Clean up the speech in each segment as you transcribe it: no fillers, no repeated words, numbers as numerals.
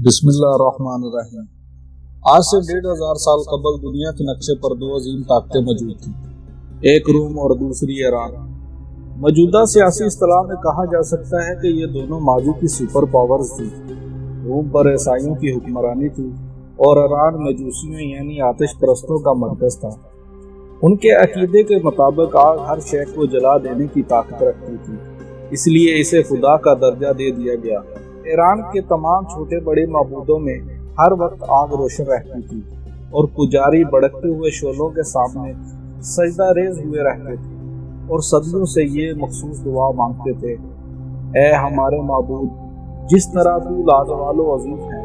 بسم اللہ الرحمن الرحیم۔ آج سے 1500 سال قبل دنیا کے نقشے پر دو عظیم طاقتیں موجود تھیں، ایک روم اور دوسری ایران۔ موجودہ سیاسی اصطلاح میں کہا جا سکتا ہے کہ یہ دونوں ماضی کی سپر پاورز تھیں۔ روم پر عیسائیوں کی حکمرانی تھی اور ایران مجوسیوں یعنی آتش پرستوں کا مرکز تھا۔ ان کے عقیدے کے مطابق آگ ہر شے کو جلا دینے کی طاقت رکھتی تھی، اس لیے اسے خدا کا درجہ دے دیا گیا۔ ایران کے تمام چھوٹے بڑے معبودوں میں ہر وقت آگ روشن رہتی تھی اور پجاری بڑکتے ہوئے شعلوں کے سامنے سجدہ ریز ہوئے رہتے تھے اور صدیوں سے یہ مخصوص دعا مانگتے تھے: اے ہمارے معبود، جس طرح تو لازوال و عظیم ہے،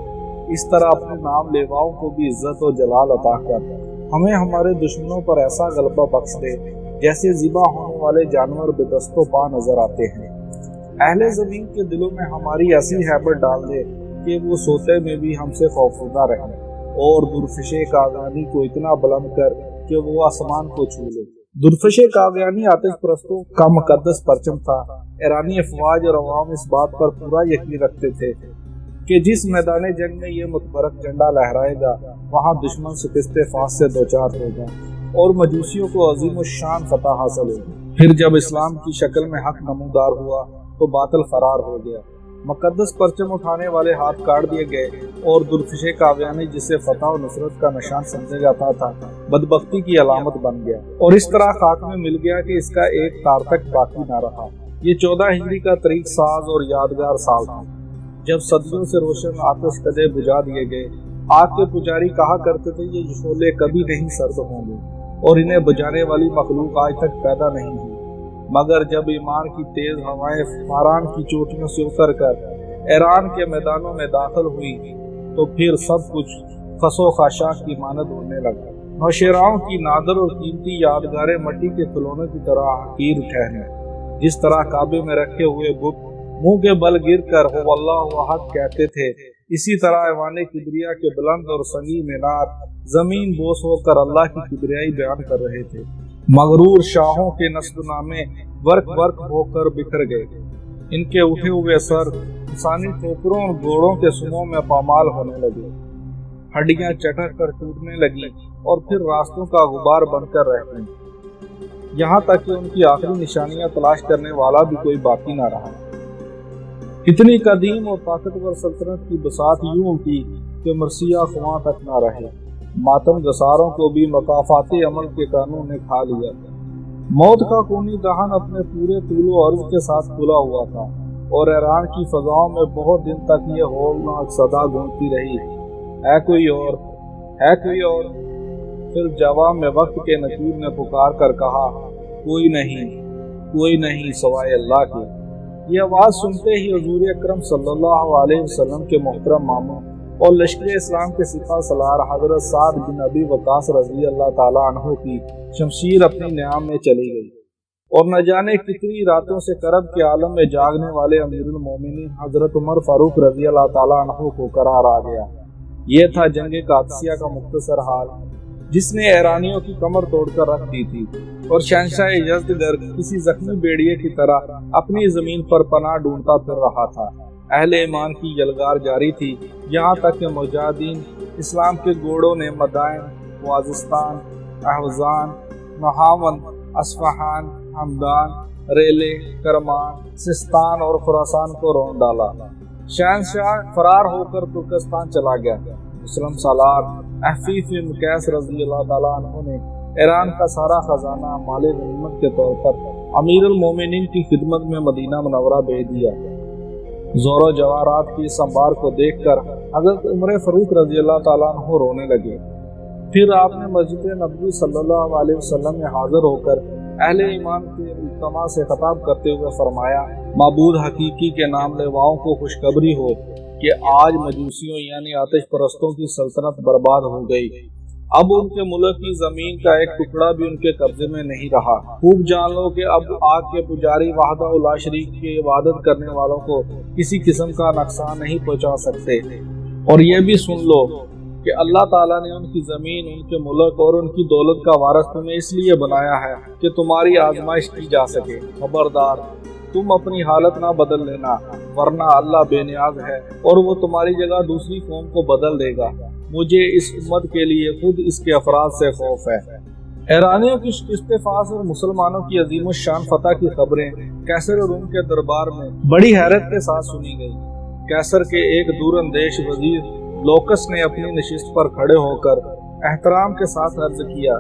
اس طرح اپنے نام لیواؤں کو بھی عزت و جلال عطا کر، ہمیں ہمارے دشمنوں پر ایسا غلبہ بخش دے جیسے ذبح ہونے والے جانور بے دست و پا نظر آتے ہیں۔ اہل زمین کے دلوں میں ہماری ایسی ہیبت ڈال دے کہ وہ سوتے میں بھی ہم سے خوفزدہ رہیں، اور درفش قاغانی کو اتنا بلند کر کہ وہ آسمان کو چھو لے۔ درفش قاغانی آتش پرستوں کا مقدس پرچم تھا۔ ایرانی افواج اور عوام اس بات پر پورا یقین رکھتے تھے کہ جس میدان جنگ میں یہ متبرک جھنڈا لہرائے گا، وہاں دشمن شکست فاس سے دوچار ہوگا اور مجوسیوں کو عظیم الشان فتح حاصل ہوگی۔ پھر جب اسلام کی شکل میں حق نمودار ہوا تو باطل فرار ہو گیا، مقدس پرچم اٹھانے والے ہاتھ کاٹ دیے گئے اور درفش قاغانی جسے فتح و نصرت کا نشان سمجھا جاتا تھا، بدبختی کی علامت بن گیا اور اس طرح خاک میں مل گیا کہ اس کا ایک تار تک باقی نہ رہا۔ یہ 14 ہجری کا طریق ساز اور یادگار سال تھا جب صدیوں سے روشن آتش کدے بجھا دیے گئے۔ آگ کے پجاری کہا کرتے تھے یہ شعلے کبھی نہیں سرد ہوں گے اور انہیں بجھانے والی مخلوق آج تک پیدا نہیں ہوئی، مگر جب ایمان کی تیز ہوائیں فاران کی چوٹیوں سے اتر کر ایران کے میدانوں میں داخل ہوئی تو پھر سب کچھ خس و خاشاک کی مانند ہونے لگا۔ نوشیراؤں کی نادر اور قیمتی یادگاریں مٹی کے کھلونے کی طرح حقیر ٹھہریں۔ جس طرح کعبے میں رکھے ہوئے بت منہ کے بل گر کر هو اللہ احد کہتے تھے، اسی طرح ایوان کبریا کے بلند اور سنگی مینار زمین بوس ہو کر اللہ کی کبریائی بیان کر رہے تھے۔ مغرور شاہوں کے نسب نامے ورق ورق ہو کر بکھر گئے، ان کے اٹھے ہوئے سر انسانی ٹھوکروں اور گھوڑوں کے سموں میں پامال ہونے لگے، ہڈیاں چٹک کر ٹوٹنے لگی اور پھر راستوں کا غبار بن کر رہ گئیں، یہاں تک کہ ان کی آخری نشانیاں تلاش کرنے والا بھی کوئی باقی نہ رہا۔ اتنی قدیم اور طاقتور سلطنت کی بساط یوں اٹھی کہ مرثیہ خواں تک نہ رہے۔ ماتم گساروں کو بھی مکافات عمل کے قانون نے کھا لیا۔ موت کا خونی دہن اپنے پورے طول و عرض کے ساتھ کھلا ہوا تھا اور ایران کی فضاؤں میں بہت دن تک یہ ہولناک صدا گونجتی رہی: ہے کوئی اور، ہے کوئی اور۔ پھر جواب میں وقت کے نقیب نے پکار کر کہا: کوئی نہیں، کوئی نہیں سوائے اللہ کے۔ یہ آواز سنتے ہی حضور اکرم صلی اللہ علیہ وسلم کے محترم ماموں اور لشکر اسلام کے سپاہ سالار حضرت سعد بن ابی وقاص رضی اللہ تعالیٰ عنہ کی شمشیر اپنی نیام میں چلی گئی اور نہ جانے کتنی راتوں سے کرب کے عالم میں جاگنے والے امیر المومنین حضرت عمر فاروق رضی اللہ تعالیٰ عنہ کو قرار آ گیا۔ یہ تھا جنگ قادسیہ کا مختصر حال، جس نے ایرانیوں کی کمر توڑ کر رکھ دی تھی اور شہنشاہ یزدگرد کسی زخمی بیڑیے کی طرح اپنی زمین پر پناہ ڈھونڈتا پھر رہا تھا۔ اہل ایمان کی یلغار جاری تھی، یہاں تک کہ مجاہدین اسلام کے گھوڑوں نے مدائن، خوازستان، احوزان، نہاون، اصفہان، ہمدان، ریلے، کرمان، سستان اور خراسان کو رون ڈالا۔ شہنشاہ فرار ہو کر ترکستان چلا گیا۔ مسلم سالار احفیف مقیس رضی اللہ تعالیٰ عنہ نے ایران کا سارا خزانہ مال غنیمت کے طور پر امیر المومنین کی خدمت میں مدینہ منورہ بھیج دیا۔ زور و جواہرات کی اس انبار کو دیکھ کر حضرت عمر فاروق رضی اللہ تعالیٰ عنہ رونے لگے۔ پھر آپ نے مسجد نبوی صلی اللہ علیہ وسلم میں حاضر ہو کر اہل ایمان کے مجتمع سے خطاب کرتے ہوئے فرمایا: معبود حقیقی کے نام لیواؤں کو خوشخبری ہو کہ آج مجوسیوں یعنی آتش پرستوں کی سلطنت برباد ہو گئی۔ اب ان کے ملک کی زمین کا ایک ٹکڑا بھی ان کے قبضے میں نہیں رہا۔ خوب جان لو کہ اب آگ کے پجاری وحدہ لا شریک کی عبادت کرنے والوں کو کسی قسم کا نقصان نہیں پہنچا سکتے، اور یہ بھی سن لو کہ اللہ تعالیٰ نے ان کی زمین، ان کے ملک اور ان کی دولت کا وارث تمہیں اس لیے بنایا ہے کہ تمہاری آزمائش کی جا سکے۔ خبردار، तुम अपनी हालत ना बदल लेना, वरना अल्लाह बेनियाज है और वो तुम्हारी जगह दूसरी कौम को बदल देगा। मुझे इस उम्मत के लिए खुद इसके अफराद से खौफ है। ईरानियों की शिकस्त फास और मुसलमानों की अजीम शान फतह की खबरें कैसर रूम के दरबार में बड़ी हैरत के साथ सुनी गई। कैसर के एक दूरंदेश वजीर लोकस ने अपनी नशिस्त पर खड़े होकर एहतराम के साथ अर्ज किया,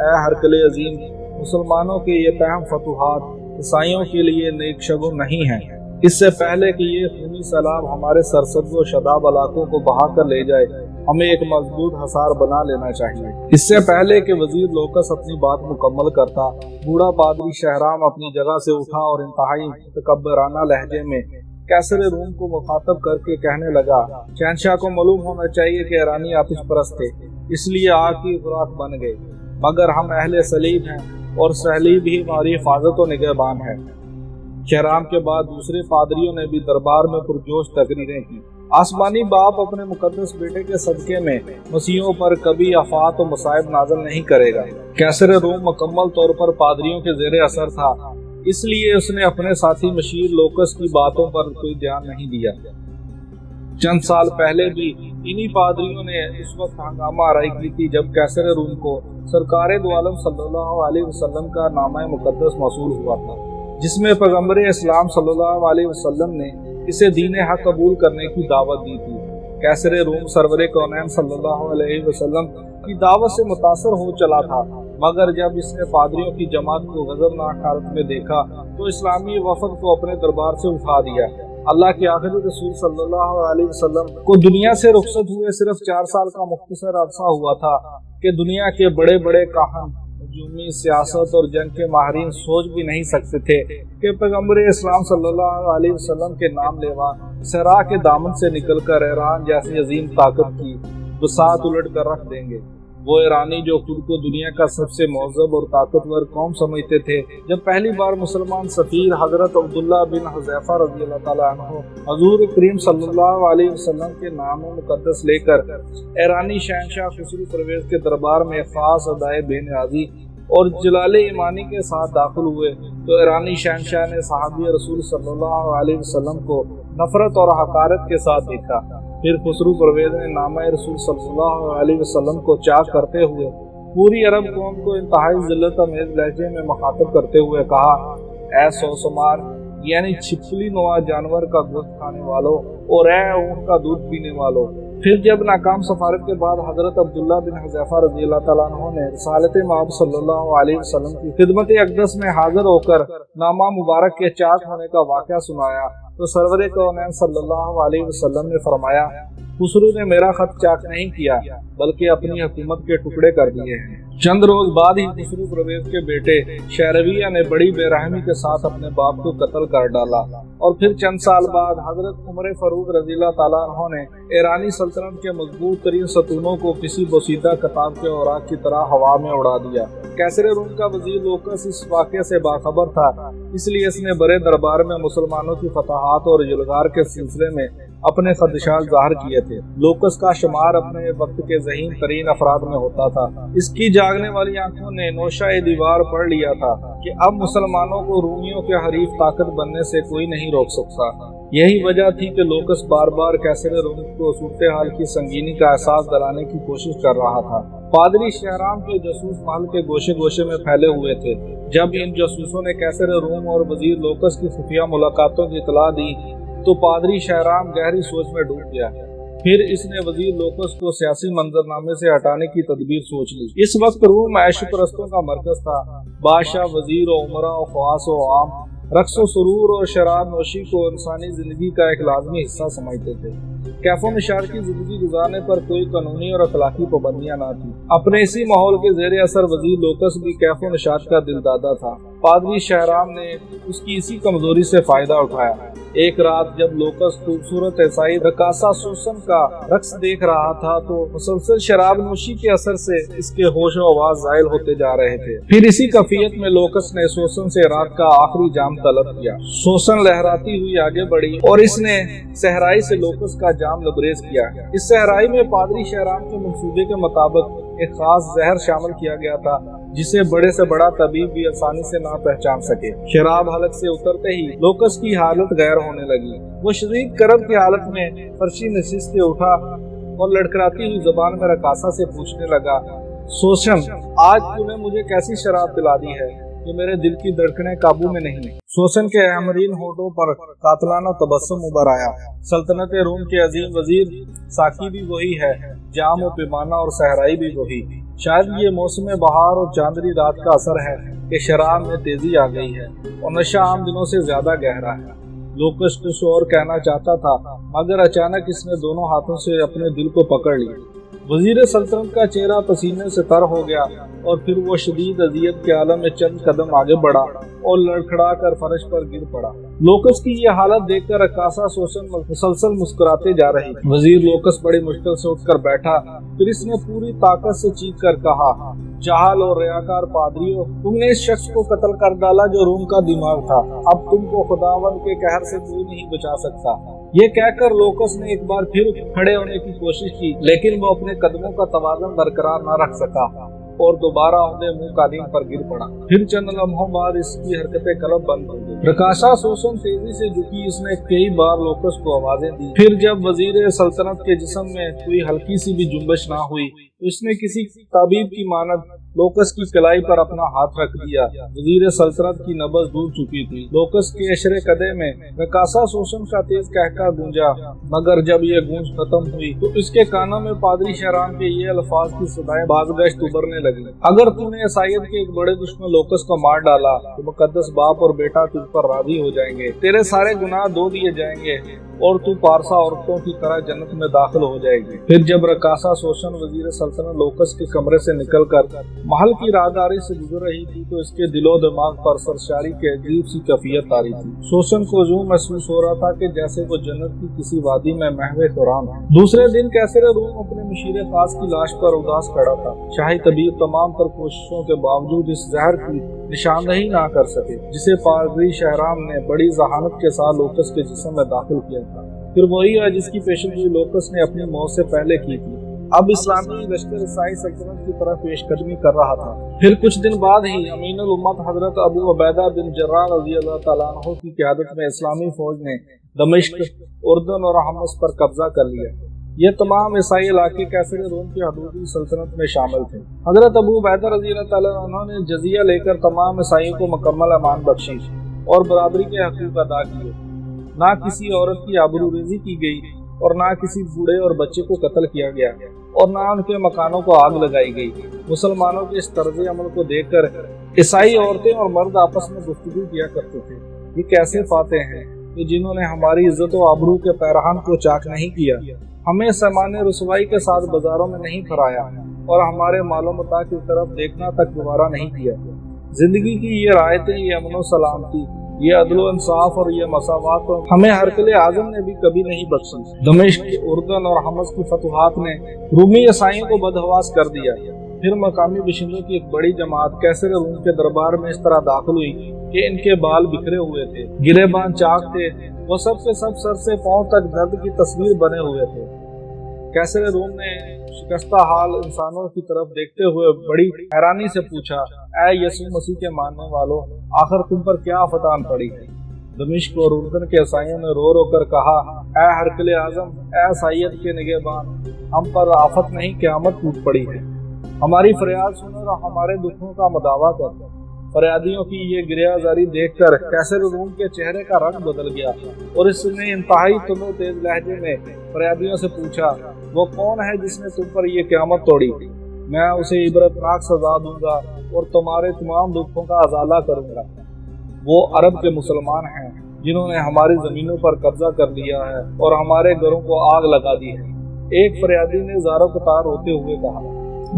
ऐ हरकले अजीम, मुसलमानों के ये अहम फतूहात ईसाइयों के लिए नेक शगुन नहीं है। इससे पहले कि ये खूनी सैलाब हमारे सरसब्ज़ व शदाब इलाकों को बहा कर ले जाए, हमें एक मजबूत हसार बना लेना चाहिए। इससे पहले कि वजीर लोकस अपनी बात मुकम्मल करता, बूढ़ा पादरी शहराम अपनी जगह से उठा और इंतहाई तकब्बराना लहजे में कैसर रूम को मुखातब करके कहने लगा, शहंशाह को मालूम होना चाहिए कि ईरानी आतिश परस्त थे, इसलिए आग की खुराक बन गए, मगर हम अहले सलीब हैं और सलीब ही हमारी हिफाजत और निगहबान है। शहराम के बाद दूसरे पादरियों ने भी दरबार में पुरजोश तकरीरें की। आसमानी बाप अपने मुकद्दस बेटे के सदके में मसीहों पर कभी आफात और मुसाइब नाज़िल नहीं करेगा। कैसर रूम मुकम्मल तौर पर पादरियों के जेरे असर था, इसलिए उसने अपने साथी मशीर लोकस की बातों पर कोई ध्यान नहीं दिया। चंद साल पहले भी इन्हीं पादरियों ने उस वक्त हंगामा आराई की थी जब कैसर रूम को सरकारे दो आलम सल्लल्लाहु अलैहि वसल्लम का नामा मुकद्दस मौसूल हुआ था, जिसमें पैगंबर इस्लाम सल्लल्लाहु अलैहि वसल्लम ने इसे दीन हक कबूल करने की दावत दी थी। कैसर रूम सरवर कौनैन सल्लल्लाहु अलैहि वसल्लम की दावत से मुतासर हो चला था, मगर जब इसने पादरियों की जमात को गजबनाक हालत में देखा तो इस्लामी वफद को अपने दरबार से उठा दिया। अल्लाह के आखिरी रसूल सल्लल्लाहु अलैहि वसल्लम को दुनिया से रुखसत हुए सिर्फ 4 साल का मुख्तसर अरसा हुआ था कि दुनिया के बड़े बड़े काहन, नजूमी, सियासत और जंग के माहिरीन सोच भी नहीं सकते थे कि पैगंबर इस्लाम सल्लल्लाहु अलैहि वसल्लम के नाम लेवा सरा के दामन से निकलकर ईरान जैसी अजीम ताकत की बसात उलट कर रख देंगे। वो ईरानी जो खुद को दुनिया का सबसे मौजब और ताकतवर कौम समझते थे, जब पहली बार मुसलमान सफीर हजरत अब्दुल्ला बिन हुज़ैफा रज़ियल्लाहु ताला अन्हु हुज़ूर करीम सल्लल्लाहु अलैहि वसल्लम के नाम मुकद्दस लेकर ईरानी शहंशाह खुसरू परवेज के दरबार में खास अदाए बेनियाजी और जलाले ईमानी के साथ दाखिल हुए तो ईरानी शहंशाह ने सहाबी रसूल सल्लल्लाहु अलैहि वसल्लम को नफरत और हकारत के साथ देखा। फिर खुसरू परवेज ने नामा रसूल सल्लल्लाहु अलैहि वसल्लम को चाक करते हुए पूरी अरब कौम को इंतहाई जिल्लत अमेज लहजे में मुखातब करते हुए कहा, ऐ सौसमार यानी छिपकली नुमा जानवर का गोश्त खाने वालों और ऐ ऊँट का दूध पीने वालों। फिर जब नाकाम सफारत के बाद हजरत अब्दुल्ला बिन हुज़ैफा रज़ियल्लाहु ताला अन्हु ने रिसालत मआब सल्लल्लाहु अलैहि वसल्लम की खिदमत अक़दस में हाजिर होकर नामा मुबारक के चाक होने का वाक़या सुनाया तो सरवर कौनैन सल्लल्लाहु अलैहि वसल्लम ने फरमाया, खुसरू ने मेरा खत चाक नहीं किया बल्कि अपनी हुकूमत के टुकड़े कर दिए हैं। चंद रोज बाद ही खुसरू परवेज के बेटे शहरविया ने बड़ी बेरहमी के साथ अपने बाप को कत्ल कर डाला और फिर चंद साल बाद हजरत उमर फारूक रज़ियल्लाहु ताला अन्हु ने ईरानी सल्तनत के मजबूत तरीन सतूनों को किसी बोसीदा किताब के औराक की तरह हवा में उड़ा दिया। कैसर रूम का वजीर लोकस इस वाक़े से बाखबर था, इसलिए इसने बड़े दरबार में मुसलमानों की फतहात और जुल्गार के सिलसिले में अपने खदशात जाहिर किए थे। लोकस का शुमार अपने वक्त के ज़हीन तरीन अफराद में होता था। इसकी जागने वाली आंखों ने नौशा दीवार पढ़ लिया था कि अब मुसलमानों को रूमियों के हरीफ ताकत बनने से कोई नहीं रोक सकता। यही वजह थी कि लोकस बार बार कैसर रूम को सूरत हाल की संगीनी का एहसास दिलाने की कोशिश कर रहा था। पादरी शहराम के जासूस महल के गोशे गोशे में फैले हुए थे। जब इन जासूसों ने कैसर रूम और वजीर लोकस की खुफिया मुलाकातों की इतला दी तो पादरी शहराम गहरी सोच में डूब गया। फिर इसने वजीर लोकस को सियासी मंजरनामे से हटाने की तदबीर सोच ली। इस वक्त रूम ऐश परस्तों का मरकज था। बादशाह, वजीर और उमरा और ख्वास और आम रक्स व सुरूर और शराब नोशी को इंसानी जिंदगी का एक लाजमी हिस्सा समझते थे। कैफो निशार की जिंदगी गुजारने पर कोई कानूनी और अखलाकी पाबंदियां न थी। अपने इसी माहौल के जेर असर वजीर लोकस भी कैफो निशार का दिलदादा था। पादरी शहराम ने उसकी इसी कमजोरी से फायदा उठाया। एक रात जब लोकस खूबसूरत ईसाई रकासा सूसन का रक्स देख रहा था तो मुसलसल शराब नोशी के असर से इसके होश और आवाज जायल होते जा रहे थे। फिर इसी कफियत में लोकस ने सूसन से रात का आखिरी जाम तलब किया। सूसन लहराती हुई आगे बढ़ी और इसने सहराई से लोकस का जाम लबरेज किया। इस सहराई में पादरी शहराम के मंसूबे के मुताबिक ایک خاص زہر شامل کیا گیا تھا جسے بڑے سے بڑا طبیب بھی آسانی سے نہ پہچان سکے۔ شراب حلق سے اترتے ہی لوکس کی حالت غیر ہونے لگی۔ وہ شدید کرب کی حالت میں فرشی نشست سے اٹھا اور لڑکھڑاتی ہوئی زبان میں رقاصہ سے پوچھنے لگا، سوسن، آج تم نے مجھے کیسی شراب پلا دی ہے کہ میرے دل کی دھڑکنیں قابو میں نہیں؟ سوسن کے احمرین ہونٹوں پر قاتلانہ تبسم ابھر آیا۔ سلطنت روم کے عظیم وزیر ساکی بھی وہی ہے، جام و پیمانہ اور صحرائی بھی وہی۔ شاید یہ موسم بہار اور چاندنی رات کا اثر ہے کہ شراب میں تیزی آ گئی ہے اور نشہ عام دنوں سے زیادہ گہرا ہے۔ لوکس کچھ اور کہنا چاہتا تھا مگر اچانک اس نے دونوں ہاتھوں سے اپنے دل کو پکڑ لیا۔ وزیر سلطنت کا چہرہ پسینے سے تر ہو گیا اور پھر وہ شدید اذیت کے عالم میں چند قدم آگے بڑھا اور لڑکھڑا کر فرش پر گر پڑا۔ لوکس کی یہ حالت دیکھ کر رقاصہ سوسن مسلسل مسکراتے جا رہی۔ وزیر لوکس بڑی مشکل سے اٹھ کر بیٹھا، پھر اس نے پوری طاقت سے چیخ کر کہا، جہال اور ریاکار پادریوں، تم نے اس شخص کو قتل کر ڈالا جو روم کا دماغ تھا۔ اب تم کو خداوند کے قہر سے کوئی نہیں بچا سکتا۔ یہ کہہ کر لوکس نے ایک بار پھر کھڑے ہونے کی کوشش کی، لیکن وہ اپنے قدموں کا توازن برقرار نہ رکھ سکا اور دوبارہ اپنے منہ قالین پر گر پڑا۔ پھر چند لمحوں بعد اس کی حرکتیں قلب بند ہو گئی۔ رقاصہ سوسن تیزی سے جھکی، اس نے کئی بار لوکس کو آوازیں دی۔ پھر جب وزیر سلطنت کے جسم میں کوئی ہلکی سی بھی جنبش نہ ہوئی تو اس نے کسی طبیب کی مانند لوکس کی کلائی پر اپنا ہاتھ رکھ دیا۔ وزیر سلطنت کی نبض ڈوب چکی تھی۔ لوکس کے اشرے قدے میں رقاصہ سوسن کا تیز قہقہ گونجا، مگر جب یہ گونج ختم ہوئی تو اس کے کانوں میں پادری شہرام کے یہ الفاظ کی صدائیں بازگشت ابھرنے لگی، اگر تو نے عیسائیت کے ایک بڑے دشمن لوکس کو مار ڈالا تو مقدس باپ اور بیٹا تجھ پر راضی ہو جائیں گے، تیرے سارے گناہ دھو دیے جائیں گے اور تو پارسا عورتوں کی طرح جنت میں داخل ہو جائے گی۔ پھر جب رقاصہ سوسن وزیر سلطنت لوکس کے کمرے سے نکل کر محل کی راہداری سے گزر رہی تھی تو اس کے دل و دماغ پر سرشاری کی عجیب سی کیفیت آ رہی تھی۔ سوسن کو یوں محسوس ہو رہا تھا کہ جیسے وہ جنت کی کسی وادی میں محو خرام ہے۔ دوسرے دن قیصر روم اپنے مشیر خاص کی لاش پر اداس کھڑا تھا۔ شاہی طبیب تمام تر کوششوں کے باوجود اس زہر کی نشاندہی نہ کر سکے جسے پادری شہرام نے بڑی ذہانت کے ساتھ لوکس کے جسم میں داخل کیا تھا۔ پھر وہی ہے جس کی پیشنگوئی لوکس نے اپنی موت سے پہلے کی تھی۔ اب اسلامی لشکر عیسائی سلطنت کی طرف پیش قدمی کر رہا تھا۔ پھر کچھ دن بعد ہی امین الامت حضرت ابو عبیدہ بن جراح رضی اللہ تعالیٰ عنہ کی قیادت میں اسلامی فوج نے دمشق، اردن اور حمص پر قبضہ کر لیا۔ یہ تمام عیسائی علاقے قیصر روم کی حدودی سلطنت میں شامل تھے۔ حضرت ابو عبیدہ رضی اللہ تعالیٰ عنہ نے جزیہ لے کر تمام عیسائیوں کو مکمل امان بخشی اور برابری کے حقوق ادا کیے۔ نہ کسی عورت کی آبروریزی کی گئی اور نہ کسی بوڑھے اور بچے کو قتل کیا گیا اور نہ ان کے مکانوں کو آگ لگائی گئی۔ مسلمانوں کے اس طرز عمل کو دیکھ کر عیسائی عورتیں اور مرد آپس میں گفتگو کیا کرتے تھے، یہ کیسے فاتح ہیں کہ جنہوں نے ہماری عزت و آبرو کے پیرہن کو چاک نہیں کیا، ہمیں سامان رسوائی کے ساتھ بازاروں میں نہیں پھرایا اور ہمارے مال و متاع کی طرف دیکھنا تک گوارا نہیں کیا۔ زندگی کی یہ رعایتیں، یہ امن و سلامتی، یہ عدل و انصاف اور یہ مساوات ہمیں ہرقل اعظم نے بھی کبھی نہیں بخشی۔ دمشق، اردن اور حمص کی فتوحات نے رومی عیسائیوں کو بدحواس کر دیا۔ پھر مقامی باشندوں کی ایک بڑی جماعت قیصر روم کے دربار میں اس طرح داخل ہوئی کہ ان کے بال بکھرے ہوئے تھے، گریباں چاک تھے، وہ سب کے سب سر سے پاؤں تک درد کی تصویر بنے ہوئے تھے۔ قیصر روم نے شکستہ حال انسانوں کی طرف دیکھتے ہوئے بڑی حیرانی سے پوچھا، اے یسوع مسیح کے ماننے والوں، آخر تم پر کیا آفتان پڑی ہے؟ دمشق اور اردن کے عیسائیوں نے رو رو کر کہا، اے ہرقل اعظم، اے عیسائیت کے نگہبان، ہم پر آفت نہیں قیامت ٹوٹ پڑی ہے۔ ہماری فریاد سنو اور ہمارے دکھوں کا مداوع کرو۔ فریادیوں کی یہ گریہ زاری دیکھ کر قیصر روم کے چہرے کا رنگ بدل گیا اور اس نے انتہائی تند و تیز لہجے میں فریادیوں سے پوچھا، وہ کون ہے جس نے تم پر یہ قیامت توڑی؟ میں اسے عبرتناک سزا دوں گا اور تمہارے تمام دکھوں کا ازالہ کروں گا۔ وہ عرب کے مسلمان ہیں جنہوں نے ہماری زمینوں پر قبضہ کر لیا ہے اور ہمارے گھروں کو آگ لگا دی ہے۔ ایک فریادی نے زارو قطار ہوتے ہوئے کہا،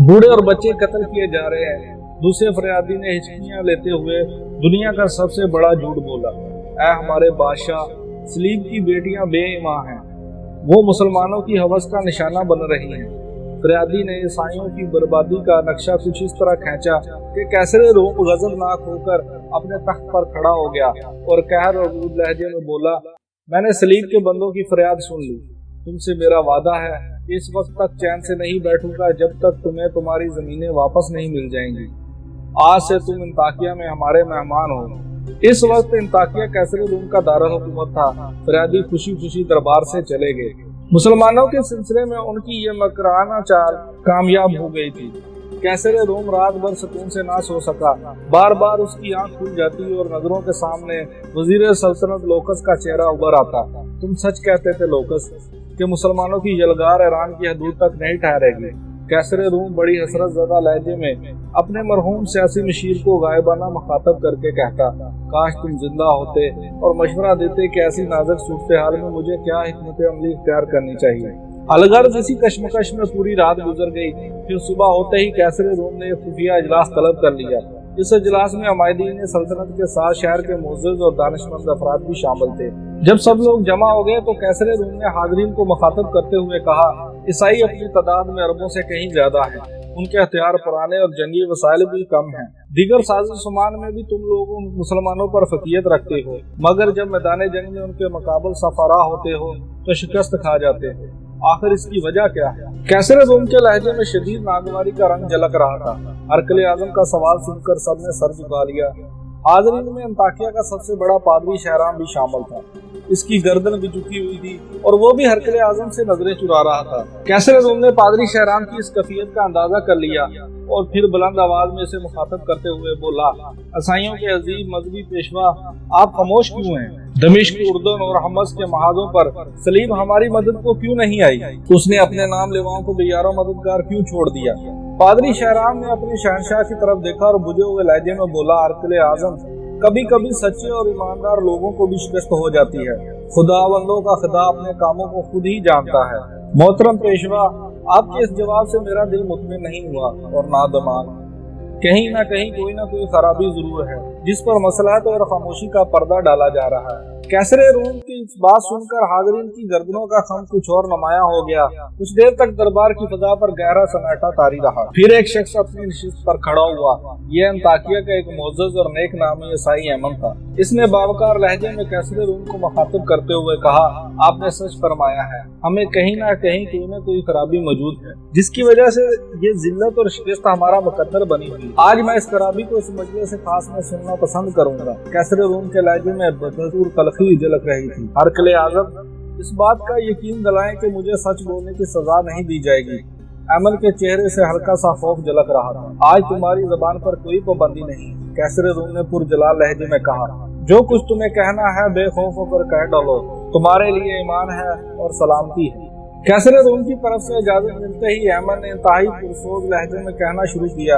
بوڑھے اور بچے قتل کیے جا رہے ہیں۔ دوسرے فریادی نے ہچکیاں لیتے ہوئے دنیا کا سب سے بڑا جھوٹ بولا، اے ہمارے بادشاہ، سلیب کی بیٹیاں بے ایماں ہیں، وہ مسلمانوں کی ہوس کا نشانہ بن رہی ہیں۔ فریادی نے عیسائیوں کی بربادی کا نقشہ کچھ اس طرح کھینچا کہ قیصر روم غضبناک ہو کر اپنے تخت پر کھڑا ہو گیا اور قہر اور رود لہجے میں بولا، میں نے سلیب کے بندوں کی فریاد سن لی، تم سے میرا وعدہ ہے इस वक्त तक चैन से नहीं बैठूंगा जब तक तुम्हें तुम्हारी जमीनें वापस नहीं मिल जाएंगी। आज से तुम अंताकिया में हमारे मेहमान हो। इस वक्त अंताकिया कैसर रूम का दारुल हुकूमत था। फरियादी खुशी खुशी दरबार से चले गए। मुसलमानों के सिलसिले में उनकी ये मकराना चाल कामयाब हो गई थी। कैसर रूम रात भर सुकून से ना सो सका। बार बार उसकी आंख खुल जाती और नजरों के सामने वजीर सल्तनत लोकस का चेहरा उभर आता। तुम सच कहते थे लोकस कि मुसलमानों की यलगार ईरान की हदूद तक नहीं ठहरेगी। कैसर रूम बड़ी हसरत ज़दा लहजे में अपने मरहूम सियासी मशीर को गायबाना मुखातब करके कहता, काश तुम जिंदा होते और मशवरा देते कि ऐसी नाजुक सूरत हाल में मुझे क्या हिकमत अमली इख्तियार करनी चाहिए। अलगर्ज इसी कश्मकश में पूरी रात गुजर गई। फिर सुबह होते ही कैसर रूम ने खुफिया इजलास तलब कर लिया। इस इजलास में अमायदीन सल्तनत के साथ शहर के मोअज़्ज़िज़ और दानिशमंद अफराद भी शामिल थे। जब सब लोग जमा हो गए तो कैसर रूम ने हाज़रीन को मुखातब करते हुए कहा, ईसाई अपनी तादाद में अरबों से कहीं ज्यादा है। उनके हथियार पुराने और जंगी वसाइल भी कम हैं। दीगर साज़ो सामान में भी तुम लोग मुसलमानों पर फकीयत रखते हो, मगर जब मैदान जंग में उनके मुकाबल सफारा होते हो तो शिकस्त खा जाते हो। आखिर इसकी वजह क्या है? कैसर रूम के लहजे में शदीद नागवारी का रंग झलक रहा था। हरकल आजम का सवाल सुनकर सबने सर झुका लिया। हाज़रीन में अंताकिया का सबसे बड़ा पादरी शहराम भी शामिल था। इसकी गर्दन भी झुकी हुई थी और वो भी हरकल आजम से नजरें चुरा रहा था। कैसर रूम ने पादरी शहराम की इस कफियत का अंदाजा कर लिया और फिर बुलंद आवाज में इसे मुखातब करते हुए बोला, ईसाइयों के अजीब मजहबी पेशवा, आप खामोश क्यों हैं? दमिश्क, उर्दन और हमस के महाजों पर सलीब हमारी मदद को क्यों नहीं आई? उसने अपने नाम लेवाओं को बेयारों मददगार क्यों छोड़ दिया? पादरी शहराम ने अपने शहनशाह की तरफ देखा और बुझे हुए लहजे में बोला, हरकल आजम, कभी कभी सच्चे और ईमानदार लोगों को भी शिकस्त हो जाती है। खुदावंदों का खुदा अपने कामों को खुद ही जानता है। मोहतरम पेशवा, आपके इस जवाब से मेरा दिल मुतमिन नहीं हुआ और ना दिमाग। कहीं ना कहीं कोई ना कोई खराबी जरूर है जिस पर मसलहत और खामोशी का पर्दा डाला जा रहा है। कैसर रूम की इस बात सुनकर हाज़रीन की गर्दनों का खम कुछ और नुमाया हो गया। कुछ देर तक दरबार की फजा पर गहरा सन्नाटा तारी रहा। फिर एक शख्स अपनी नशिस्त पर खड़ा हुआ। यह अंताकिया का एक मोअज़्ज़िज़ और नेक नामी ईसाई अहमद था। इसने बावकार लहजे में कैसर रूम को मुखातब करते हुए कहा, आपने सच फरमाया है, हमें कहीं ना कहीं कोई ना कोई खराबी मौजूद है जिसकी वजह से ये जिल्लत और शिकस्त हमारा मुकद्दर बनी हुई। आज मैं इस खराबी को इस मजलिस से खास में सुनना पसंद करूंगा। कैसर रूम के लहजे में बदसूर तलखी झलक रही थी। हरकल आज़म, इस बात का यकीन दिलाएं कि मुझे सच बोलने की सजा नहीं दी जाएगी। अमल के चेहरे से हल्का सा खौफ झलक रहा था। आज तुम्हारी जबान पर कोई पाबंदी नहीं, कैसर रूम ने पुरजलाल लहजे में कहा। जो कुछ तुम्हें कहना है बेखौफ होकर कह डालो, तुम्हारे लिए ईमान है और सलामती है। कैसर रूम की तरफ से इजाजत मिलते ही अहमद ने इंतहाई पुरसोज लहजे में कहना शुरू किया,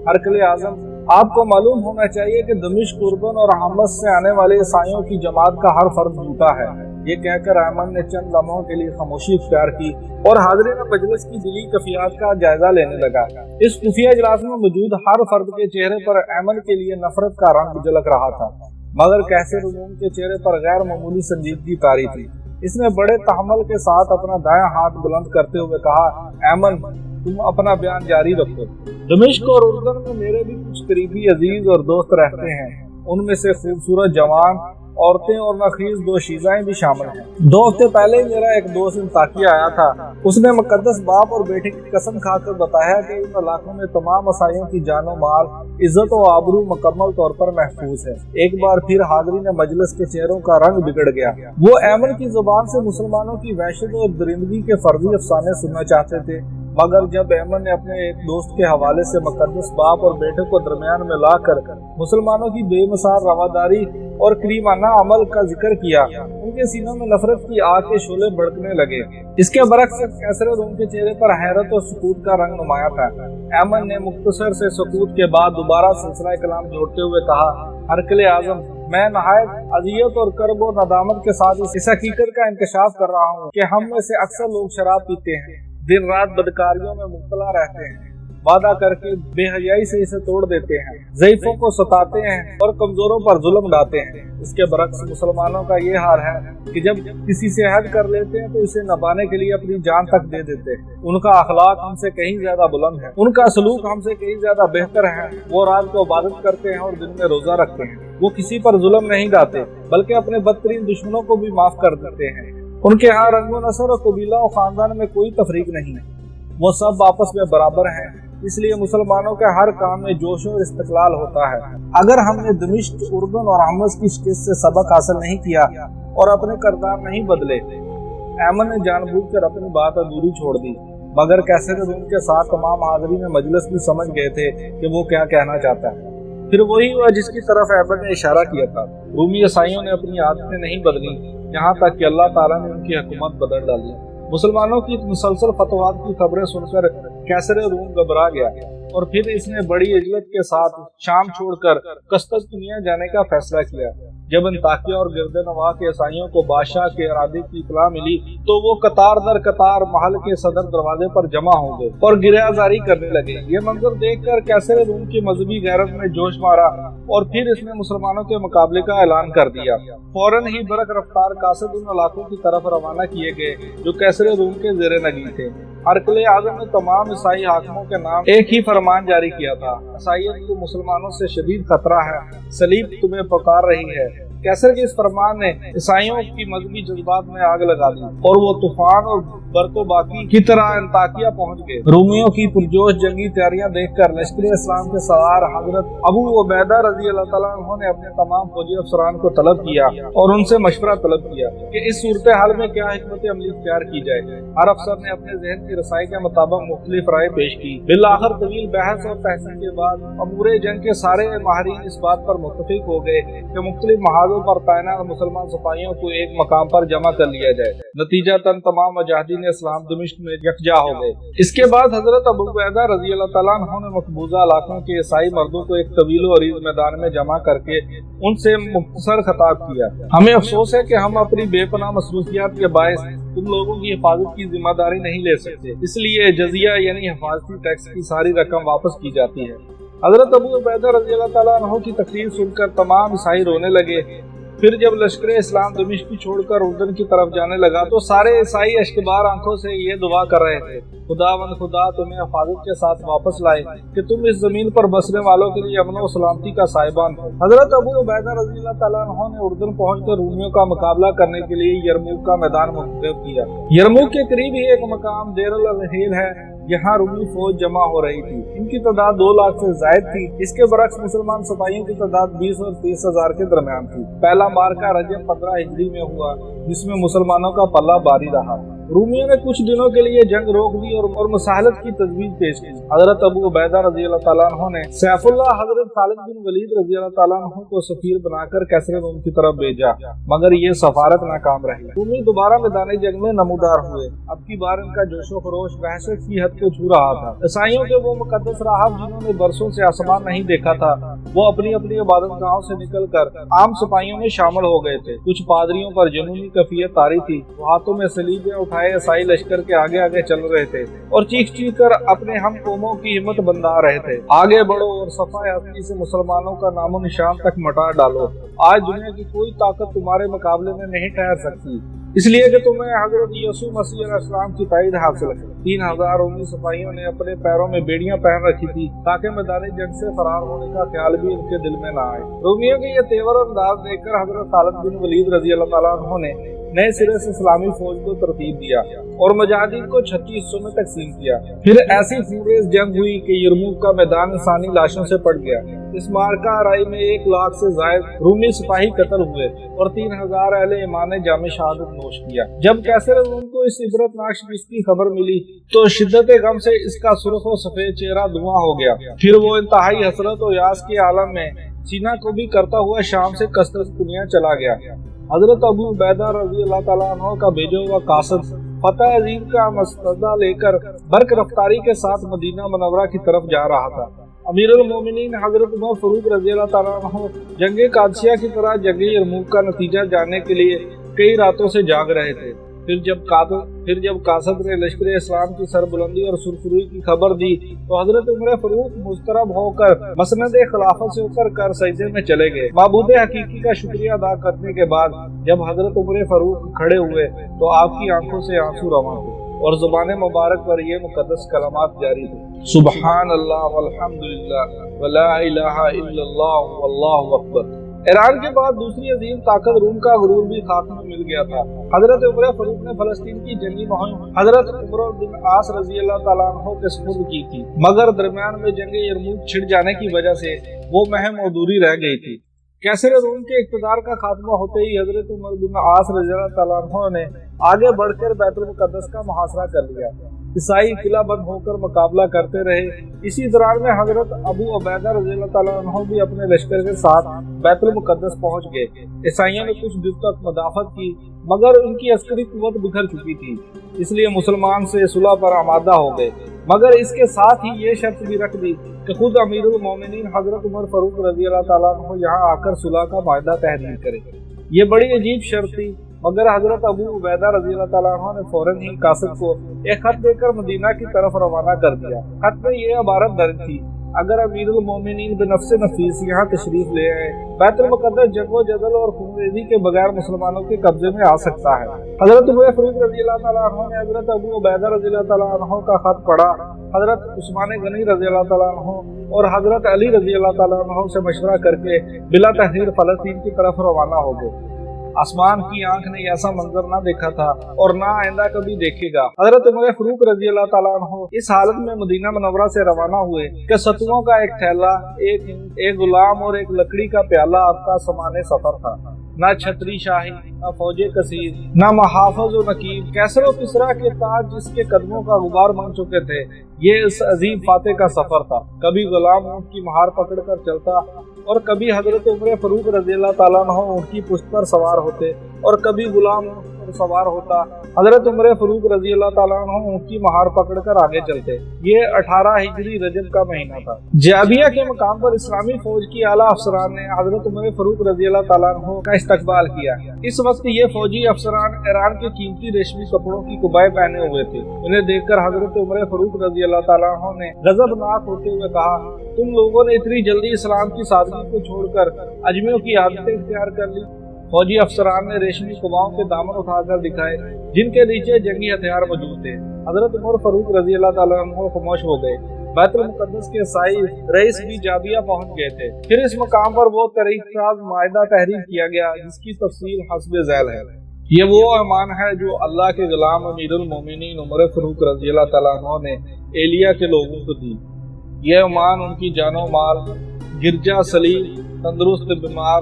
हरकल आज़म, आपको मालूम होना चाहिए कि दमिश्क, उर्दन और हमस से आने वाले ईसाइयों की जमात का हर फर्द झूठा है। ये कहकर अहमद ने चंद लम्हों के लिए खामोशी इख्तियार की और हाज़रीन मजलिस की दिली कफियात का जायजा लेने लगा। इस खुफिया इजलास में मौजूद हर फर्द के चेहरे पर अहमद के लिए नफरत का रंग झलक रहा था, मगर कैसर रूम के चेहरे पर गैर मामूली संजीदगी तारी थी। इसने बड़े तहम्मुल के साथ अपना दायां हाथ बुलंद करते हुए कहा, अहमद, तुम अपना बयान जारी रखो। दमिश्क और उर्दन में मेरे भी कुछ करीबी अजीज और दोस्त रहते हैं। उनमें से खूबसूरत जवान औरतें और नखीस दो शीजाएं भी शामिल हैं। 2 हफ्ते पहले मेरा एक दोस्त अंताकिया आया था। उसने मुकद्दस बाप और बेटे की कसम खाकर बताया कि इन इलाकों में तमाम ईसाइयों की जानो माल, इज्जत और आबरू मुकम्मल तौर पर महफूज है। एक बार फिर हाज़रीन मजलिस के चेहरों का रंग बिगड़ गया। वो अहमद की जुबान से मुसलमानों की वहशत और दरिंदगी के फर्जी अफसाने सुनना चाहते थे, मगर जब अहमद ने अपने एक दोस्त के हवाले से मुकद्दस बाप और बेटे को दरमियान में लाकर मुसलमानों की बेमिसाल रवादारी और करीमाना अमल का जिक्र किया, उनके सीनों में नफरत की आग के शोले भड़कने लगे। इसके बरक्स कैसर रूम के चेहरे पर हैरत और सुकूत का रंग नुमाया था। अहमद ने मुख्तसर से सुकूत के बाद दोबारा सिलसिला कलाम जोड़ते हुए कहा, हरकल आज़म, मैं नहायत अजियत और कर्ब और नदामत के साथ इस हकीकत का इंकशाफ कर रहा हूँ कि हम में से अक्सर लोग शराब पीते हैं, दिन रात बदकारियों में मुब्तला रहते हैं, वादा करके बेहयाई से इसे तोड़ देते हैं, ज़ईफों को सताते हैं और कमजोरों पर जुल्म ढाते हैं। इसके बरक्स मुसलमानों का ये हाल है कि जब किसी से अहद कर लेते हैं तो इसे नभाने के लिए अपनी जान तक दे देते हैं। उनका अखलाक हमसे कहीं ज्यादा बुलंद है, उनका सलूक हमसे कहीं ज्यादा बेहतर है। वो रात को इबादत करते हैं और दिन में रोजा रखते हैं। वो किसी पर जुल्म नहीं ढाते बल्कि अपने बदतरीन दुश्मनों को भी माफ कर देते हैं। उनके यहाँ रंगो नस्ल और कबीला और खानदान में कोई तफरीक नहीं है, वो सब आपस में बराबर हैं। इसलिए मुसलमानों के हर काम में जोश और इस्तक़लाल होता है। अगर हमने दमिश्क, उर्दन और हमस की शिकस्त से सबक हासिल नहीं किया और अपने किरदार नहीं बदले, ऐमन ने जानबूझकर अपनी बात अधूरी छोड़ दी, मगर कैसर रूम के साथ तमाम हाज़रीन मजलिस भी समझ गए थे कि वो क्या कहना चाहता है। फिर वही हुआ जिसकी तरफ ऐमन ने इशारा किया था। रूमी ईसाइयों ने अपनी आदतें नहीं बदली, यहाँ तक कि अल्लाह ताला ने उनकी हुकूमत बदल डाली। मुसलमानों की मुसलसल फतवात की खबरें सुनकर कैसर रूम घबरा गया और फिर इसने बड़ी इज्जत के साथ शाम छोड़कर कस्तंतनिया जाने का फैसला किया। जब अंताकिया और गिरदनवा के ईसाइयों को बादशाह के इरादे की इत्तला मिली तो वो कतार दर कतार महल के सदर दरवाजे पर जमा हो गए और गिरयाजारी करने लगे। ये मंजर देखकर कैसर रूम की मजहबी गैरत में जोश मारा और फिर इसने मुसलमानों के मुकाबले का ऐलान कर दिया। फौरन ही बरक रफ्तार कासिद उन इलाकों की तरफ रवाना किए गए जो कैसर रूम के ज़ेरे नगी थे। हरकले आज़म ने तमाम ईसाई हाकिमों के नाम एक ही फरमान जारी किया था, ईसाइयत को मुसलमानों से शदीद खतरा है, सलीब तुम्हें पुकार रही है। कैसर के इस फरमान ने ईसाइयों की मजहबी जज्बात में आग लगा दी और वो तूफान और बरको बाकी की तरह अंताकिया पहुंच गए। रूमियों की पुरजोश जंगी तैयारियां देखकर लश्कर इस्लाम के सवार हजरत अबू उबैदा रजी अल्लाह तआला अन्हु ने अपने तमाम फौजी अफसरान को तलब किया और उनसे मशवरा तलब किया कि इस सूरत हाल में क्या हिकमत अमली इख्तियार की जाए। हर अफसर ने अपने जहन की रसाई के मुताबिक मुख्तलिफ राय पेश की। बिलाखिर तवील बहस और तहसीन के बाद अमूरे जंग के सारे माहिरीन इस बात पर मुत्तफिक हो गए कि मुख्तलिफ महाजों पर तैनात मुसलमान सिपाहियों को एक मकाम पर जमा कर लिया जाए। नतीजतन तमाम मुजाहिदीन इस्लाम दमिश्क में यकजा हो गए। इसके बाद हजरत अबू उबैदा रजी अल्लाह तआला अन्हु ने मकबूजा इलाकों के ईसाई मर्दों को एक तवील और अरीज मैदान में जमा करके उनसे मुख्तसर खिताब किया। हमें अफसोस है कि हम अपनी बेपनाह मसरूफियात के बायस तुम लोगों की हिफाजत की जिम्मेदारी नहीं ले सकते, इसलिए जजिया यानी हिफाजती टैक्स की सारी रकम वापस की जाती है। हजरत अबू उबैदा रजी अल्लाह तआला अन्हु की तकरीर सुनकर तमाम ईसाई रोने लगे। फिर जब लश्कर इस्लाम दमिश्क छोड़कर उर्दन की तरफ जाने लगा तो सारे ईसाई अश्कबार आंखों से ये दुआ कर रहे थे, खुदावंद खुदा तुम्हें हिफाजत के साथ वापस लाए कि तुम इस जमीन पर बसने वालों के लिए अमन और सलामती का साहिबान हो। हजरत अबू उबैदा रज़ी अल्लाह तआला अन्हु ने उर्दन पहुंचकर रूमियों का मुकाबला करने के लिए यरमूक का मैदान मुंतखब किया। यरमूक के करीब ही एक मकाम देर अल-अज़हीर है, यहाँ रूमी फौज जमा हो रही थी। इनकी तादाद 2 लाख से जायद थी। इसके बरक्स मुसलमान सिपाहियों की तादाद 20 और 30 हजार के दरमियान थी। पहला मार्का रजब 15 हिजरी में हुआ जिसमें मुसलमानों का पल्ला भारी रहा। रूमियों ने कुछ दिनों के लिए जंग रोक दी और मुसाहलत की तजवीज पेश की। हजरत अबू उबैदा रजी अल्लाह तआला अन्हु ने सैफुल्लाह हजरत खालिद बिन वलीद रजी अल्लाह तआला अन्हु को सफीर बनाकर कैसर रूम की तरफ भेजा, मगर ये सफारत नाकाम रही। रूमी दोबारा मैदानी जंग में नमूदार हुए। अब की बार इनका जोशो खरोश वहशत की हद को छू रहा था। ईसाइयों के वो मुकद्दस राहब जिन्होंने बरसों से आसमान नहीं देखा था, वो अपनी अपनी इबादत गाहों से निकलकर आम सिपाहियों में शामिल हो गए थे। कुछ पादरियों पर जुनूनी कफियत तारी थी, वो हाथों में सलीबें उठाए ईसाई लश्कर के आगे आगे चल रहे थे और चीख चीख कर अपने हम कौमों की हिम्मत बंधा रहे थे। आगे बढ़ो और सफाए हस्ती से मुसलमानों का नामो निशान तक मिटा डालो। आज दुनिया की कोई ताकत तुम्हारे मुकाबले में नहीं ठहर सकती, इसलिए कि तुम्हें हजरत यीशु मसीह अलैहिस्सलाम की ताईद हासिल है। 3000 रोमी सिपाहियों ने अपने पैरों में बेड़ियां पहन रखी थी ताकि मैदानी जंग से फरार होने का ख्याल भी उनके दिल में न आए। रोमियों के ये तेवर अंदाज देखकर हजरत खालिद बिन वलीद रजी अल्लाह तआला अन्हु ने नए सिरे से इस्लामी फौज को तरतीब दिया और मुजाहिदीन को 36 हिस्सों में तकसीम किया। फिर ऐसी खूबरेज जंग हुई कि यरमूक का मैदान इंसानी लाशों से पट गया। इस मार्का आराई में 1 लाख से जायद रूमी सिपाही कत्ल हुए और 3000 अहले ईमान ने जामे शहादत नोश किया। जब कैसर रूम को इस इबरतनाक शिकस्त की खबर मिली तो शिद्दत गम से इसका सुर्ख और सफेद चेहरा धुआं हो गया। फिर वो इंतहाई हसरत और यास के आलम में सीना को भी करता हुआ शाम से कस्तंतनिया चला गया। हजरत अबू उबैदा रजी अल्लाह तआला अन्हु का भेजा हुआ कासिद फतह अजीम का मसदा लेकर बर्क रफ्तारी के साथ मदीना मुनव्वरा की तरफ जा रहा था। अमीरुल मोमिनीन हजरत उमर फारूक रजी अल्लाह तआला अन्हु जंगे कादसिया की तरह जंगे यरमूक का नतीजा जानने के लिए कई रातों से जाग रहे थे। फिर जब कासिद ने लश्कर इस्लाम की सरबुलंदी और सुरखरुई की खबर दी तो हजरत उमर फारूक मुस्तरब होकर मसनद खिलाफत से उतर कर सजदे में चले गए। माबूद हकीकी का शुक्रिया अदा करने के बाद जब हजरत उमर फारूक खड़े हुए तो आपकी आंखों से आंसू रवा हुए और जुबान मुबारक पर ये मुकद्दस कलमात जारी थे, सुबहान अल्लाह वल्हम्दुलिल्लाह वला इलाहा इल्लल्लाह वल्लाहु अकबर। ایران کے بعد دوسری عظیم طاقت روم کا غرور بھی خاک میں مل گیا تھا۔ حضرت عمر فاروق نے فلسطین کی جنگی مہم حضرت عمر بن عاص رضی اللہ تعالیٰ عنہ کے سپرد کی تھی، مگر درمیان میں جنگ یرموک چھڑ جانے کی وجہ سے وہ مہم ادھوری رہ گئی تھی۔ کیسر روم کے اقتدار کا خاتمہ ہوتے ہی حضرت عمر بن عاص رضی اللہ تعالیٰ عنہ نے آگے بڑھ کر بیت المقدس کا محاصرہ کر لیا۔ عیسائی قلعہ بند ہو کر مقابلہ کرتے رہے۔ اسی دوران میں حضرت ابو عبیدہ رضی اللہ تعالیٰ عنہ بھی اپنے لشکر کے ساتھ بیت المقدس پہنچ گئے۔ عیسائیوں نے کچھ دن تک مدافعت کی، مگر ان کی عسکری قوت بکھر چکی تھی، اس لیے مسلمان سے صلح پر آمادہ ہو گئے، مگر اس کے ساتھ ہی یہ شرط بھی رکھ دی کہ خود امیر المومنین حضرت عمر فاروق رضی اللہ تعالیٰ عنہ یہاں آ کر صلح کا معاہدہ تحریر کرے۔ یہ بڑی عجیب شرط تھی، مگر حضرت ابو عبیدہ رضی اللہ تعالیٰ عنہ نے فوراً ہی قاصد کو ایک خط دے کر مدینہ کی طرف روانہ کر دیا۔ خط میں یہ عبارت درج تھی: اگر امیر المومنین بنفس نفیس یہاں تشریف لے آئے، بیت المقدس جنگ و جدل اور خون ریزی کے بغیر مسلمانوں کے قبضے میں آ سکتا ہے۔ حضرت عمر فاروق رضی اللہ تعالیٰ عنہ نے حضرت ابو عبیدہ رضی اللہ تعالیٰ عنہ کا خط پڑھا۔ حضرت عثمان غنی رضی اللہ تعالیٰ عنہ اور حضرت علی رضی اللہ تعالیٰ عنہ سے مشورہ کر کے بلا تحریر فلسطین کی طرف روانہ ہو گئے۔ آسمان کی آنکھ نے ایسا منظر نہ دیکھا تھا اور نہ آئندہ کبھی دیکھے گا۔ حضرت عمر فاروق رضی اللہ تعالیٰ عنہ اس حالت میں مدینہ منورہ سے روانہ ہوئے کہ ستوؤں کا ایک تھیلا، ایک غلام اور ایک لکڑی کا پیالہ آپ کا سامان سفر تھا۔ نہ چھتری شاہی، نہ فوج کثیر، نہ محافظ و نقیب، کیسر و کسریٰ کے تاج جس کے قدموں کا غبار بن چکے تھے۔ یہ اس عظیم فاتح کا سفر تھا۔ کبھی غلام اونٹ کی مہار پکڑ کر چلتا اور کبھی حضرت عمر فاروق رضی اللہ تعالیٰ عنہ اونٹ کی پشت پر سوار ہوتے اور کبھی غلام اونٹ پر سوار ہوتا۔ حضرت عمر فاروق رضی اللہ تعالیٰ عنہ اونٹ کی مہار پکڑ کر آگے چلتے۔ یہ 18 ہجری رجب کا مہینہ تھا۔ جابیہ کے مقام پر اسلامی فوج کی اعلیٰ افسران نے حضرت عمر فاروق رضی اللہ تعالیٰ عنہ کا استقبال کیا۔ اس وقت یہ فوجی افسران ایران کے قیمتی ریشمی کپڑوں کی قبائیں پہنے ہوئے تھے۔ انہیں دیکھ کر حضرت عمر فاروق رضی اللہ تعالیٰ عنہ نے غضبناک ہوتے ہوئے کہا: تم لوگوں نے اتنی جلدی اسلام کی سادگی کو چھوڑ کر اجمیوں کی عادتیں اختیار کر لی۔ فوجی افسران نے ریشمی قباؤں کے دامن اٹھا کر دکھائے جن کے نیچے جنگی ہتھیار موجود تھے۔ حضرت عمر فاروق رضی اللہ تعالیٰ عنہ خاموش ہو گئے۔ بیت المقدس کے عیسائی رئیس بھی جابیہ پہنچ گئے تھے۔ پھر اس مقام پر وہ طریق ساز معاہدہ تحریر کیا گیا جس کی تفصیل حسب ذیل ہے۔ یہ وہ امان ہے جو اللہ کے غلام امیر المومنین عمر فاروق رضی اللہ تعالیٰ عنہ نے ایلیا کے لوگوں کو دی۔ یہ امان ان کی جان و مال، گرجا سلیب، تندرست بیمار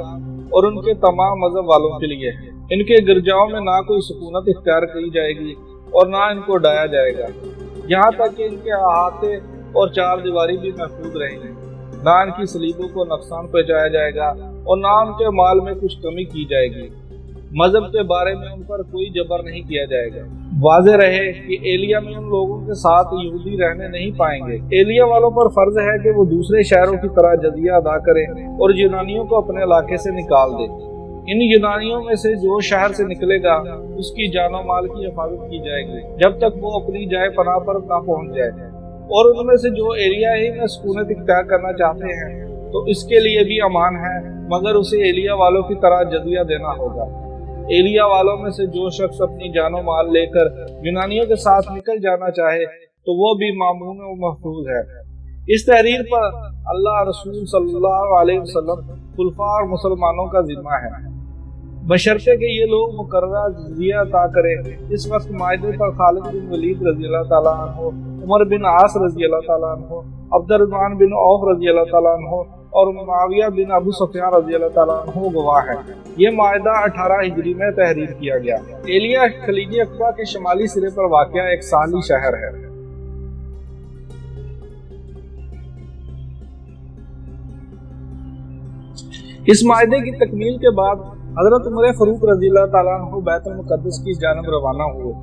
اور ان کے تمام مذہب والوں کے لیے ہے۔ ان کے گرجاؤں میں نہ کوئی سکونت اختیار کی جائے گی اور نہ ان کو ڈایا جائے گا، یہاں تک کہ ان کے احاطے اور چار دیواری بھی محفوظ رہیں گے۔ نہ ان کی سلیبوں کو نقصان پہنچایا جائے گا اور نہ ان کے مال میں کچھ کمی کی جائے گی۔ مذہب کے بارے میں ان پر کوئی جبر نہیں کیا جائے گا۔ واضح رہے کہ ایلیا میں ان لوگوں کے ساتھ یہودی رہنے نہیں پائیں گے۔ ایلیا والوں پر فرض ہے کہ وہ دوسرے شہروں کی طرح جزیہ ادا کریں اور یونانیوں کو اپنے علاقے سے نکال دیں۔ ان یونانیوں میں سے جو شہر سے نکلے گا اس کی جان و مال کی حفاظت کی جائے گی جب تک وہ اپنی جائے پناہ پر نہ پہنچ جائے، اور ان میں سے جو ایلیا ہی میں سکونت اختیار کرنا چاہتے ہیں تو اس کے لیے بھی امان ہے، مگر اسے ایلیا والوں کی طرح جزیہ دینا ہوگا۔ ایلیا والوں میں سے جو شخص اپنی جان و مال لے کر یونانیوں کے ساتھ نکل جانا چاہے تو وہ بھی مامون و محفوظ ہے۔ اس تحریر پر اللہ رسول صلی اللہ علیہ وسلم، خلفاء اور مسلمانوں کا ذمہ ہے، بشرطے کہ یہ لوگ مقررہ جزیہ عطا کریں۔ اس وقت معاہدے پر خالد بن ولید رضی اللہ تعالیٰ عنہ، عمر بن عاص رضی اللہ تعالیٰ عنہ، عبد الرحمن بن عوف رضی اللہ تعالیٰ عنہ اور معاویہ بن ابو سفیان رضی اللہ تعالیٰ عنہ گواہ ہیں۔ یہ معاہدہ 18 ہجری میں تحریر کیا گیا۔ ایلیا خلیج عقبہ کے شمالی سرے پر واقع ایک ساحلی شہر ہے۔ اس معاہدے کی تکمیل کے بعد حضرت عمر فاروق رضی اللہ تعالیٰ عنہ بیت المقدس کی جانب روانہ ہوئے۔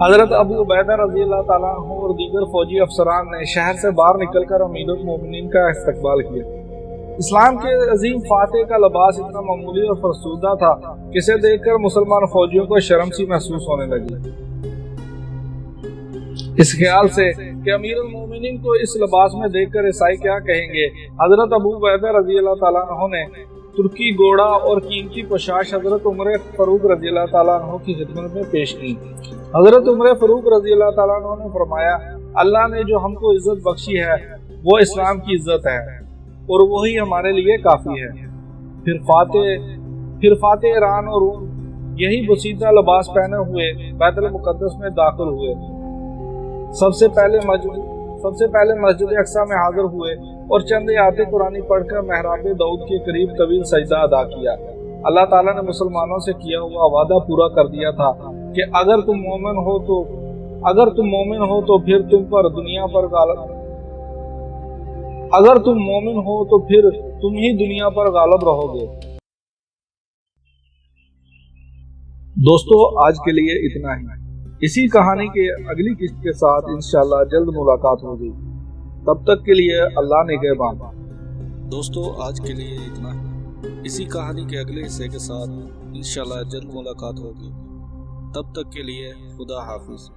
حضرت ابو عبیدہ رضی اللہ تعالیٰ عنہ اور دیگر فوجی افسران نے شہر سے باہر نکل کر امیر المومنین کا استقبال کیا۔ اسلام کے عظیم فاتح کا لباس اتنا معمولی اور فرسودہ تھا کہ اسے دیکھ کر مسلمان فوجیوں کو شرم سی محسوس ہونے لگی۔ اس خیال سے کہ امیر المومنین کو اس لباس میں دیکھ کر عیسائی کیا کہیں گے، حضرت ابو عبیدہ رضی اللہ تعالیٰ عنہ نے ترکی گھوڑا اور قیمتی پوشاک حضرت عمر فاروق رضی اللہ تعالیٰ عنہ کی خدمت میں پیش کی۔ حضرت عمر فاروق رضی اللہ تعالیٰ عنہ نے فرمایا: اللہ نے جو ہم کو عزت بخشی ہے وہ اسلام کی عزت ہے اور وہی ہمارے لیے کافی ہے۔ फिर फातेह ईरान और रोम यही बसीदा लिबास पहने हुए बैतुल मुक़द्दस में दाखिल हुए। सबसे पहले मस्जिद अक्सा में हाजिर हुए और चंद आयत कुरानी पढ़कर महराब दाऊद के करीब तवील सजदा अदा किया। अल्लाह ताला ने मुसलमानों से किया हुआ वादा पूरा कर दिया था कि अगर तुम मोमिन हो तो फिर तुम ही दुनिया पर गालिब रहोगे। दोस्तों, आज के लिए इतना ही। इसी कहानी के अगली किस्त के साथ इंशाल्लाह जल्द मुलाकात होगी। तब तक के लिए अल्लाह निगहबान। दोस्तों, आज के लिए इतना ही। इसी कहानी के अगले हिस्से के साथ इंशाल्लाह जल्द मुलाकात होगी। तब तक के लिए खुदा हाफिज।